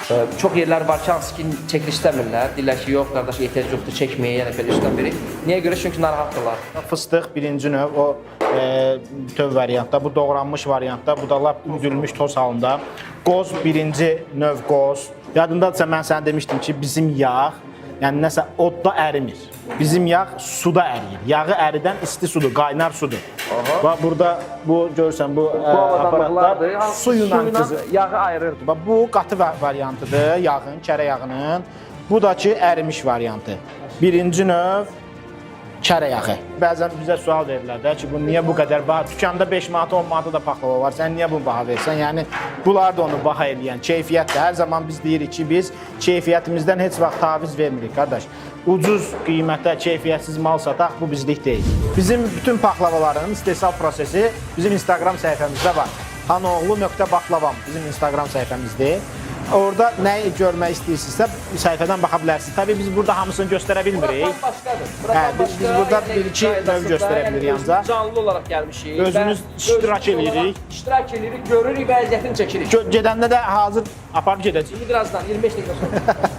Çox yerlər var ki, hansı ki çəkiliş istəmirlər. Deyirlər ki, yox qardaş, ehtiyac yoxdur çəkməyə, yəni belə işdən biri. Niyə görə? Çünki narahatdırlar. Fıstıq birinci növ, o bütöv variantda, bu doğranmış variantda, bu da lap üdülmüş toz halında. Qoz birinci növ qoz. Yadındadırsa mən sənə demişdim ki, bizim yağ, yəni nəsə odda ərimir. Bizim yağ suda əriyir. Yağı əridən isti sudur, qaynar sudur. Bax burada bu görürsən bu aparatlar suyla yağı ayırır. Bax bu qatı variantıdır yağın, kərə yağının. Bu da ki ərimiş variantı. Birinci növ kərə yağı. Bəzən bizə sual verirlər də ki, bu niyə bu qədər baha? Dükanda 5 manata, 10 manata da paxlava var. Sən niyə bunu baha versən? Yəni bunlar da onu baha eləyən keyfiyyətdir. Hər zaman biz deyirik ki, biz keyfiyyətimizdən heç vaxt taviz vermirik, qardaş. Ucuz qiymətə keyfiyyətsiz mal sataq, bu bizlik deyil. Bizim bütün paxlavaların istehsal prosesi bizim Instagram səhifəmizdə var. Hanoğlu.baklavam bizim Instagram səhifəmizdir. Orada nəyi görmək istəyirsinizsə səhifədən baxa bilərsiniz. Təbii biz burada hamısını göstərə bilmirik. Biz burada bir-iki növ göstərə bilirik ancaq. Canlı olaraq gəlmişik. Özümüz iştirak edirik. İştirak edirik, görürük, vəziyyətini çəkirik. Gedəndə də hazır aparıb gedəcəyik. Birazdan 25 dəqiqə sonra.